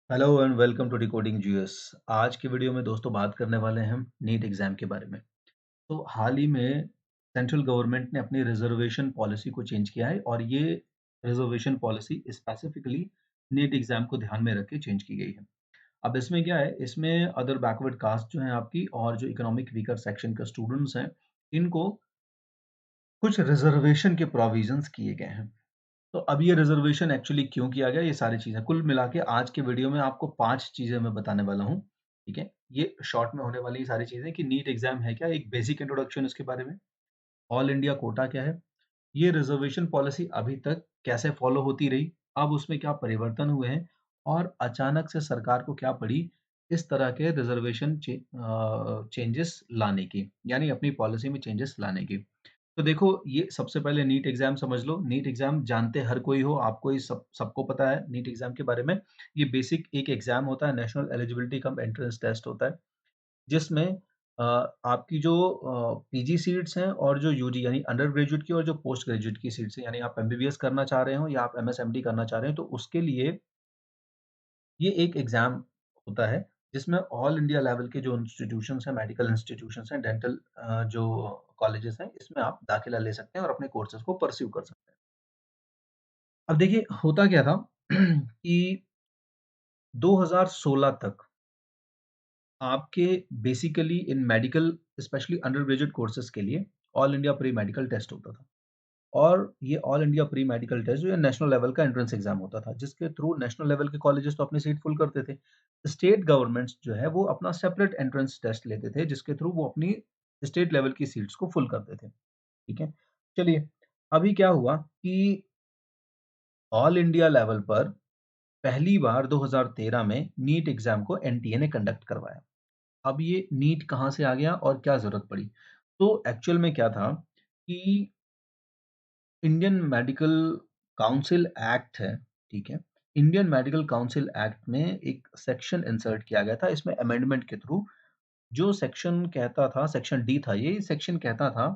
Hello and welcome to decoding GS. आज की video में दोस्तों बात करने वाले हैं हम नीट एग्जाम के बारे में। तो हाल ही में सेंट्रल गवर्नमेंट ने अपनी रिजर्वेशन पॉलिसी को चेंज किया है और ये reservation policy specifically NEET exam को ध्यान में रख के चेंज की गई है। अब इसमें क्या है, इसमें अदर बैकवर्ड कास्ट जो हैं आपकी और जो इकोनॉमिक वीकर सेक्शन के स्टूडेंट्स हैं, इनको कुछ रिजर्वेशन के प्रोविजंस किए गए हैं। तो अब ये रिजर्वेशन एक्चुअली क्यों किया गया, ये सारी चीज़ें कुल मिला के आज के वीडियो में आपको 5 चीज़ें मैं बताने वाला हूँ, ठीक है? ये शॉर्ट में होने वाली ये सारी चीज़ें कि नीट एग्ज़ाम है क्या? एक बेसिक इंट्रोडक्शन इसके बारे में, ऑल इंडिया कोटा क्या है? ये रिजर्वेशन पॉलिसी अभी तक कैसे फॉलो होती रही? अब उसमें क्या परिवर्तन हुए हैं? और अचानक से सरकार को क्या पड़ी इस तरह के रिजर्वेशन चेंजेस लाने की, यानी अपनी पॉलिसी में चेंजेस लाने की। तो देखो, ये सबसे पहले नीट एग्ज़ाम समझ लो। नीट एग्ज़ाम जानते हर कोई हो, आपको ये सबको पता है नीट एग्ज़ाम के बारे में। ये बेसिक एक एग्ज़ाम होता है, national eligibility cum entrance test होता है, जिसमें अ, आपकी जो पीजी सीट्स हैं और जो यूजी यानी अंडर ग्रेजुएट की और जो पोस्ट ग्रेजुएट की सीट्स हैं, यानी आप एमबीबीएस करना चाह रहे हो या आप एमएसएमडी करना चाह रहे हो, तो उसके लिए ये एक एग्ज़ाम होता है, जिसमें ऑल इंडिया लेवल के जो इंस्टीट्यूशंस हैं, मेडिकल इंस्टीट्यूशंस हैं, डेंटल जो कॉलेजेस हैं, इसमें आप दाखिला ले सकते हैं और अपने कोर्सेज़ को परस्यू कर सकते हैं। अब देखिए, होता क्या था कि 2016 तक आपके basically in medical specially undergraduate courses के लिए all India pre medical test होता था। और ये all India pre medical test जो है नेशनल लेवल का एंट्रेंस एग्जाम होता था, जिसके थ्रू नेशनल लेवल के कॉलेजेस तो अपनी सीट फुल करते थे। स्टेट गवर्नमेंट्स जो है वो अपना सेपरेट एंट्रेंस टेस्ट लेते थे, जिसके थ्रू वो अपनी स्टेट लेवल की सीट्स को फुल करते थे। ठीक है? चलिए, अभी क्या हुआ कि ऑल इंडिया लेवल पर पहली बार 2013 में नीट एग्जाम को एनटीए ने कंडक्ट करवाया। अब ये नीट कहाँ से आ गया और क्या ज़रूरत पड़ी? तो एक्चुअल में क्या था कि इंडियन मेडिकल काउंसिल एक्ट है, ठीक है? इंडियन मेडिकल काउंसिल एक्ट में एक सेक्शन इंसर्ट किया गया था इसमें अमेंडमेंट के थ्रू, जो सेक्शन कहता था, सेक्शन डी था ये, सेक्शन कहता था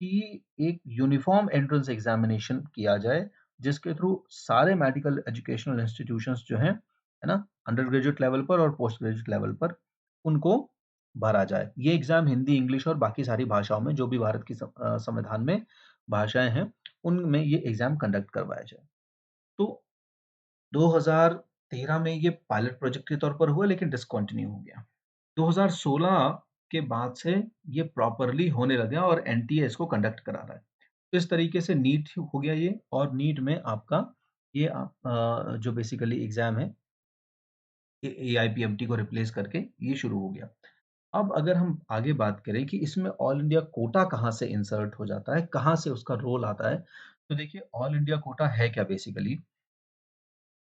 कि एक यूनिफॉर्म एंट्रेंस एग्जामिनेशन किया जाए, जिसके थ्रू सारे मेडिकल एजुकेशनल इंस्टीट्यूशंस जो हैं, है ना? अंडर ग्रेजुएट लेवल पर और पोस्ट ग्रेजुएट लेवल पर, उनको भरा जाए। ये एग्ज़ाम हिंदी, इंग्लिश और बाकी सारी भाषाओं में जो भी भारत की संविधान में भाषाएँ हैं, उनमें ये एग्ज़ाम कंडक्ट करवाया जाए। तो 2013 में ये पायलट प्रोजेक्ट के तौर पर हुआ, लेकिन डिसकंटिन्यू हो गया। 2016 के बाद से ये प्रॉपरली होने लग गया और एनटीए इसको कंडक्ट करा रहा है। तो इस तरीके से नीट हो गया ये, और नीट में आपका ये जो बेसिकली एग्ज़ाम है, एआईपीएमटी को रिप्लेस करके ये शुरू हो गया। अब अगर हम आगे बात करें कि इसमें ऑल इंडिया कोटा कहाँ से इंसर्ट हो जाता है, कहाँ से उसका रोल आता है, तो देखिए, ऑल इंडिया कोटा है क्या बेसिकली,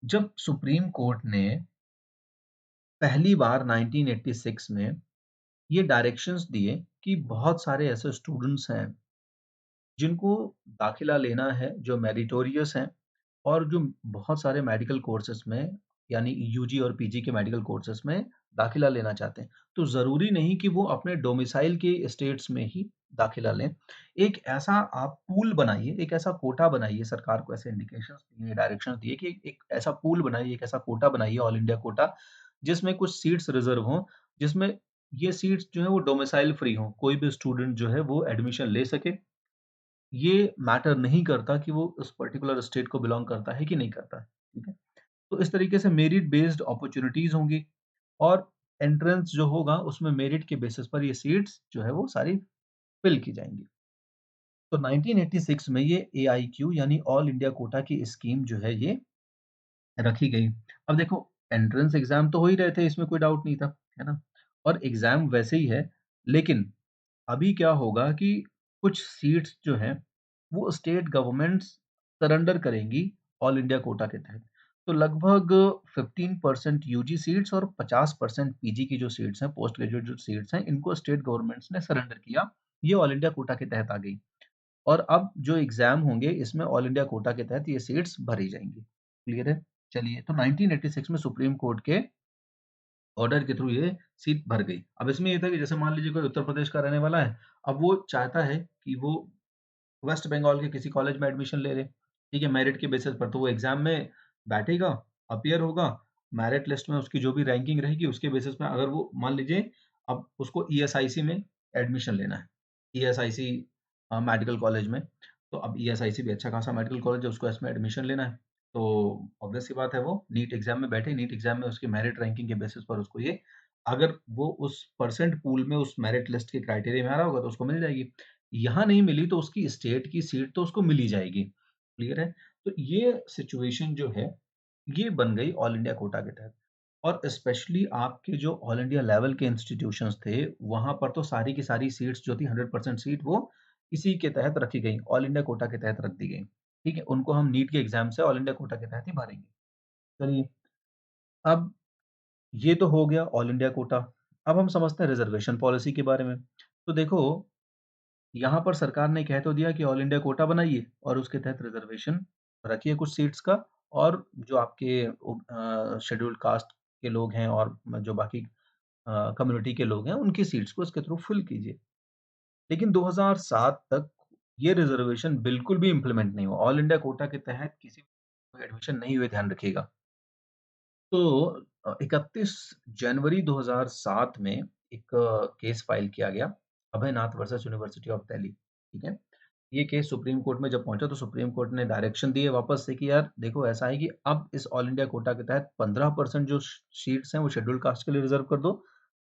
जब सुप्रीम कोर्ट ने पहली बार 1986 में ये डायरेक्शंस दिए कि बहुत सारे ऐसे स्टूडेंट्स हैं जिनको दाखिला लेना है, जो मेरिटोरियस हैं और जो बहुत सारे मेडिकल कोर्सेज़ में, यानी यूजी और पीजी के मेडिकल कोर्सेज़ में दाखिला लेना चाहते हैं। तो ज़रूरी नहीं कि वो अपने डोमिसाइल के स्टेट्स में ही दाखिला लें। एक ऐसा आप पूल बनाइए, एक ऐसा कोटा बनाइए, सरकार को ऐसे इंडिकेशंस दिए, डायरेक्शंस दिए कि एक ऐसा पूल बनाइए, एक ऐसा कोटा बनाइए, ऑल इंडिया कोटा, जिसमें कुछ सीट्स रिज़र्व हों, जिसमें ये सीट्स जो हैं वो डोमिसाइल फ्री हों। कोई भी स्टूडेंट जो है वो एडमिशन ले सके। ये मैटर नहीं करता कि वो उस पर्टिकुलर स्टेट को बिलॉन्ग करता है कि नहीं करता है, ठीक है? तो इस तरीके से मेरिट बेस्ड अपॉर्च्युनिटीज़ होंगी और एंट्रेंस जो होगा उसमें मेरिट के बेसिस पर ये सीट्स जो है वो सारी फिल की जाएँगी। तो 1986 में ये एआईक्यू यानी ऑल इंडिया कोटा की स्कीम जो है ये रखी गई। अब देखो, एंट्रेंस एग्ज़ाम तो हो ही रहे थे, इसमें कोई डाउट नहीं था, है ना? और एग्ज़ाम वैसे ही है, लेकिन अभी क्या होगा कि कुछ सीट्स जो हैं, वो स्टेट गवर्नमेंट्स सरेंडर करेंगी ऑल इंडिया कोटा के तहत। तो लगभग 15% यूजी सीट्स और 50% पीजी की जो सीट्स हैं, पोस्ट ग्रेजुएट जो सीट्स हैं, इनको स्टेट गवर्नमेंट्स ने सरेंडर किया। ये ऑल इंडिया कोटा के तहत आ गई और अब जो एग्ज़ाम होंगे, इसमें ऑल इंडिया कोटा के तहत ये सीट्स भरी जाएँगी। क्लियर है? चलिए, तो 1986 में सुप्रीम कोर्ट के ऑर्डर के थ्रू ये सीट भर गई। अब इसमें ये था कि जैसे मान लीजिए कोई उत्तर प्रदेश का रहने वाला है, अब वो चाहता है कि वो वेस्ट बंगाल के किसी कॉलेज में एडमिशन ले ले, ठीक है? मेरिट के बेसिस पर, तो वो एग्ज़ाम में बैठेगा, अपीयर होगा मेरिट लिस्ट में उसकी जो भी रैंकिंग रहेगी उसके बेसिस पे अगर वो मान लीजिए अब उसको ईएसआईसी में एडमिशन लेना है। ईएसआईसी मेडिकल कॉलेज में, तो अब ईएसआईसी भी अच्छा खासा मेडिकल कॉलेज है, उसको इसमें एडमिशन लेना है। तो ऑब्वियस सी बात है वो नीट एग्ज़ाम में बैठे, नीट एग्ज़ाम में उसकी मेरिट रैंकिंग के बेसिस पर उसको ये अगर वो उस परसेंट पूल में उस मेरिट लिस्ट के क्राइटेरिया में आ रहा होगा तो उसको मिल जाएगी। यहाँ नहीं मिली तो उसकी स्टेट की सीट तो उसको मिल ही जाएगी। क्लियर है? तो ये सिचुएशन जो है, ये बन गई ऑल इंडिया कोटा के तहत। और स्पेशली आपके जो ऑल इंडिया लेवल के इंस्टीट्यूशंस थे, वहाँ पर तो सारी की सारी सीट्स जो थी 100% सीट वो इसी के तहत रखी गई, ऑल इंडिया कोटा के तहत रख दी गई। ठीक है? उनको हम नीट के एग्ज़ाम से ऑल इंडिया कोटा के तहत ही भरेंगे। चलिए, अब ये तो हो गया ऑल इंडिया कोटा। अब हम समझते हैं रिज़र्वेशन पॉलिसी के बारे में। तो देखो, यहाँ पर सरकार ने कह तो दिया कि ऑल इंडिया कोटा बनाइए और उसके तहत रिज़र्वेशन रखिए कुछ सीट्स का और जो आपके शेड्यूल्ड कास्ट के लोग हैं और जो बाकी कम्युनिटी के लोग हैं, उनकी सीट्स को इसके थ्रू फिल कीजिए। लेकिन 2007 तक ये रिज़र्वेशन बिल्कुल भी इम्प्लीमेंट नहीं हुआ। ऑल इंडिया कोटा के तहत किसी को एडमिशन नहीं हुए, ध्यान रखिएगा। तो 31 जनवरी 2007 में एक केस फाइल किया गया, अभय नाथ वर्सेस यूनिवर्सिटी ऑफ दिल्ली, ठीक है? ये केस सुप्रीम कोर्ट में जब पहुँचा तो सुप्रीम कोर्ट ने डायरेक्शन दिए वापस से कि यार देखो ऐसा है कि अब इस ऑल इंडिया कोटा के तहत 15% जो सीट्स हैं वो शेड्यूल्ड कास्ट के लिए रिजर्व कर दो,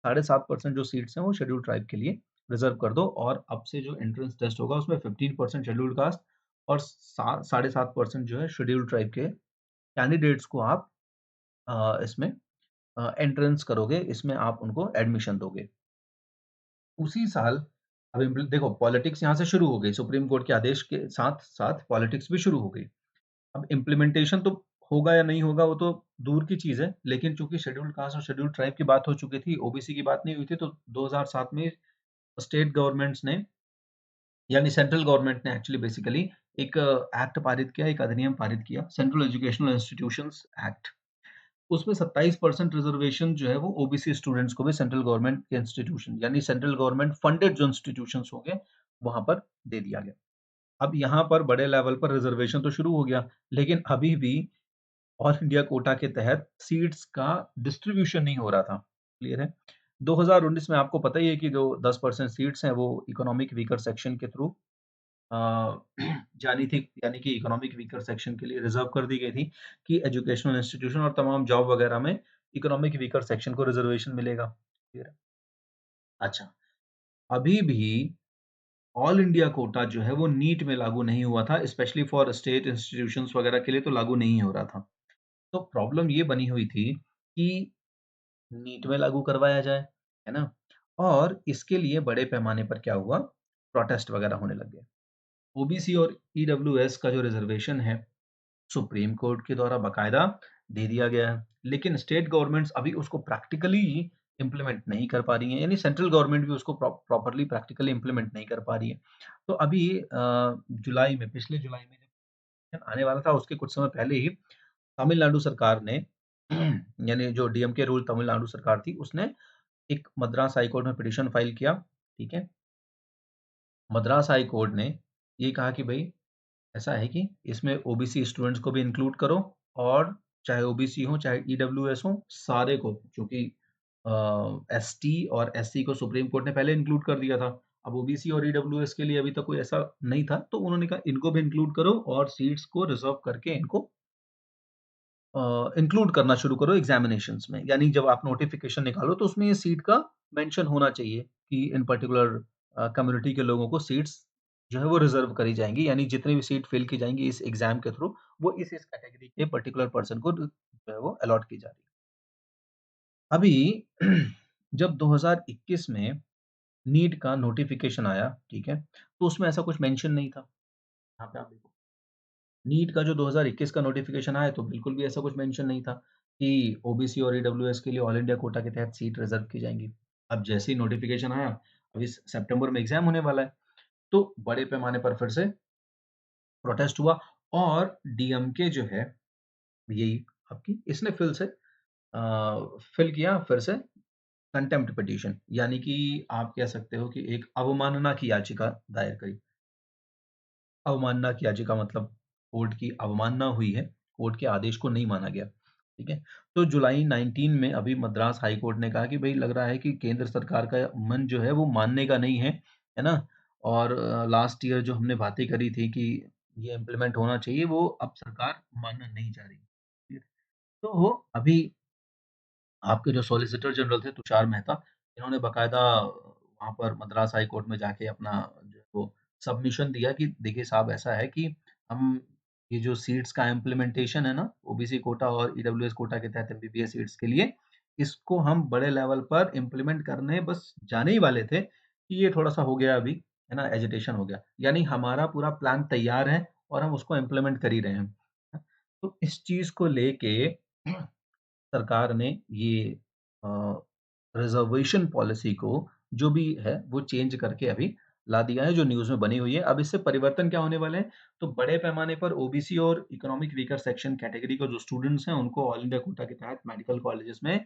7.5% जो सीट्स हैं वो शेड्यूल्ड ट्राइब के लिए रिजर्व कर दो और अब से जो एंट्रेंस टेस्ट होगा उसमें 15% शेड्यूल्ड कास्ट और 7.5% जो है शेड्यूल्ड ट्राइब के कैंडिडेट्स को आप इसमें एंट्रेंस करोगे, इसमें आप उनको एडमिशन दोगे। उसी साल अब देखो पॉलिटिक्स यहाँ से शुरू हो गई, सुप्रीम कोर्ट के आदेश के साथ-साथ पॉलिटिक्स भी शुरू हो गई। अब इम्प्लीमेंटेशन तो होगा या नहीं होगा वो तो दूर की चीज़ है, लेकिन चूँकि शेड्यूल्ड कास्ट और शेड्यूल्ड ट्राइब की बात हो चुकी थी, ओबीसी की बात नहीं हुई थी, तो 2007 में स्टेट गवर्नमेंट्स ने यानी सेंट्रल गवर्नमेंट ने एक्चुअली बेसिकली एक एक्ट पारित किया, एक अधिनियम पारित किया, सेंट्रल एजुकेशनल इंस्टीट्यूशंस एक्ट। उसमें 27% रिज़र्वेशन जो है वो ओबीसी स्टूडेंट्स को भी सेंट्रल गवर्नमेंट के इंस्टीट्यूशन यानी सेंट्रल गवर्नमेंट फंडेड जो इंस्टीट्यूशंस होंगे, वहाँ पर दे दिया गया। अब यहाँ पर बड़े लेवल पर रिज़र्वेशन तो शुरू हो गया, लेकिन अभी भी ऑल इंडिया कोटा के तहत सीट्स का डिस्ट्रीब्यूशन नहीं हो रहा था। क्लियर है? 2019 में आपको पता ही है कि जो 10% सीट्स हैं वो इकोनॉमिक वीकर सेक्शन के थ्रू अ, जानी थी यानी कि इकोनॉमिक वीकर सेक्शन के लिए रिज़र्व कर दी गई थी कि एजुकेशनल इंस्टीट्यूशन और तमाम जॉब वगैरह में इकोनॉमिक वीकर सेक्शन को रिज़र्वेशन मिलेगा। क्लियर है? अच्छा, अभी भी ऑल इंडिया कोटा जो है वो नीट में लागू नहीं हुआ था, स्पेशली फॉर स्टेट इंस्टीट्यूशंस वगैरह के लिए तो लागू नहीं हो रहा था। तो प्रॉब्लम ये बनी हुई थी कि नीट में लागू करवाया जाए, है ना? और इसके लिए बड़े पैमाने पर क्या हुआ, प्रोटेस्ट वगैरह होने लग गए। ओबीसी और ईडब्ल्यूएस का जो रिज़र्वेशन है सुप्रीम कोर्ट के द्वारा बाकायदा दे दिया गया है। लेकिन स्टेट गवर्नमेंट्स अभी उसको प्रैक्टिकली इम्प्लीमेंट नहीं कर पा रही हैं, यानी सेंट्रल गवर्नमेंट भी उसको प्रॉपर्ली प्रैक्टिकली इम्प्लीमेंट नहीं कर पा रही है। तो अभी जुलाई में पिछले जुलाई में जब आने वाला था उसके कुछ समय पहले ही तमिलनाडु सरकार ने यानी जो डीएमके रूल तमिलनाडु सरकार थी उसने एक मद्रास हाई कोर्ट में पिटीशन फाइल किया, ठीक है? मद्रास हाई कोर्ट ने ये कहा कि भई ऐसा है कि इसमें ओबीसी स्टूडेंट्स को भी इंक्लूड करो और चाहे ओबीसी हो, चाहे ईडब्ल्यूएस हो, सारे को क्योंकि एसटी और एससी को सुप्रीम कोर्ट ने पहले इंक्लूड कर दिया था। अब ओबीसी और ईडब्ल्यूएस के लिए अभी तक कोई ऐसा नहीं था, तो उन्होंने कहा इनको भी इंक्लूड करो और सीट्स को रिज़र्व करके इनको इंक्लूड करना शुरू करो एग्ज़ामिनेशंस में। यानी जब आप नोटिफ़िकेशन निकालो तो उसमें ये सीट का मेंशन होना चाहिए कि इन पर्टिकुलर कम्युनिटी के लोगों को सीट्स जो है वो रिज़र्व करी जाएँगी। यानी जितनी भी सीट फिल की जाएँगी इस एग्ज़ाम के थ्रू वो इस कैटेगरी के पर्टिकुलर पर्सन को जो है वो अलॉट की जा रही है। अभी जब 2021 में नीट का नोटिफ़िकेशन आया, ठीक है? तो उसमें ऐसा कुछ मेंशन नहीं था। यहाँ पे आप देखो। नीट का जो 2021 का नोटिफ़िकेशन आया तो बिल्कुल भी ऐसा कुछ मेंशन नहीं था कि ओबीसी और ईडब्ल्यूएस के लिए ऑल इंडिया कोटा के तहत सीट रिज़र्व की जाएँगी। अब जैसे ही नोटिफ़िकेशन आया, अब इस सितंबर में एग्ज़ाम होने वाला है, तो बड़े पैमाने पर फिर से प्रोटेस्ट हुआ और डीएमके जो है, यही आपकी इसने फिल किया फिर से कंटेम्प्ट पिटीशन यानी कि आप कह सकते हो कि एक अवमानना की याचिका दायर करी। अवमानना की याचिका मतलब कोर्ट की अवमानना हुई है, कोर्ट के आदेश को नहीं माना गया। ठीक है? तो जुलाई 19 में अभी मद्रास हाई कोर्ट ने कहा कि भई लग रहा है कि केंद्र सरकार का मन जो है वो मानने का नहीं है ना? और लास्ट ईयर जो हमने बातें करी थी कि ये इम्प्लीमेंट होना चाहिए, वो अब सरकार मानना नहीं चाह रही। ठीक है? तो वो अभी आपके जो सॉलिसिटर जनरल थे तुषार मेहता, इन्होंने बाकायदा वहाँ पर मद्रास हाई कोर्ट में जाके अपना जो है वो सबमिशन दिया कि देखिए साहब ऐसा है कि हम ये जो सीट्स का इम्प्लीमेंटेशन है ना, ओबीसी कोटा और ईडब्ल्यूएस कोटा के तहत एमबीबीएस सीट्स के लिए, इसको हम बड़े लेवल पर इम्प्लीमेंट करने बस जाने ही वाले थे कि ये थोड़ा-सा हो गया अभी, है ना, एजिटेशन हो गया। यानी हमारा पूरा प्लान तैयार है और हम उसको इम्प्लीमेंट कर ही रहे हैं। तो इस चीज़ को लेके सरकार ने ये अ, रिज़र्वेशन पॉलिसी को जो भी है वो चेंज करके अभी ला दिया है, जो न्यूज़ में बनी हुई है। अब इससे परिवर्तन क्या होने वाले हैं, तो बड़े पैमाने पर ओबीसी और इकोनॉमिक वीकर सेक्शन कैटेगरी के जो स्टूडेंट्स हैं, उनको ऑल इंडिया कोटा के तहत मेडिकल कॉलेजेस में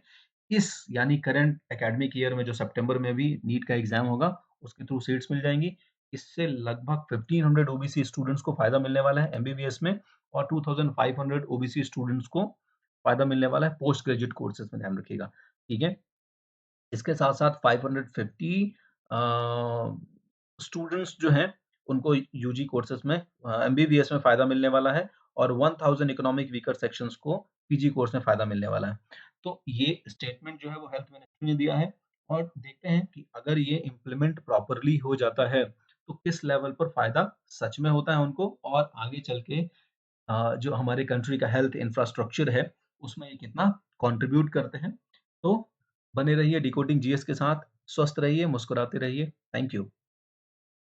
इस यानी करंट एकेडमिक ईयर में जो सितंबर में भी नीट का एग्ज़ाम होगा, उसके थ्रू सीट्स मिल जाएँगी। इससे लगभग 1500 ओबीसी स्टूडेंट्स को फ़ायदा मिलने वाला है एमबीबीएस में और 2500 ओबीसी स्टूडेंट्स को फ़ायदा मिलने वाला है पोस्ट ग्रेजुएट कोर्सेज़ में, ध्यान रखिएगा, ठीक है? इसके साथ-साथ 550 अ, स्टूडेंट्स जो हैं, उनको यूजी कोर्सेज़ में एमबीबीएस में फ़ायदा मिलने वाला है और 1000 इकोनॉमिक वीकर सेक्शंस को पीजी कोर्स में फ़ायदा मिलने वाला है। तो ये स्टेटमेंट जो है वो हेल्थ मिनिस्ट्री ने दिया है और देखते हैं कि अगर ये इम्प्लीमेंट प्रॉपरली हो जाता है, तो किस लेवल पर फ़ायदा सच में होता है उनको और आगे चल के जो हमारे कंट्री का हेल्थ इंफ्रास्ट्रक्चर है, उसमें ये कितना कंट्रीब्यूट करते हैं। तो बने रहिए डिकोडिंग जीएस के साथ, स्वस्थ रहिए, मुस्कुराते रहिए। Thank you.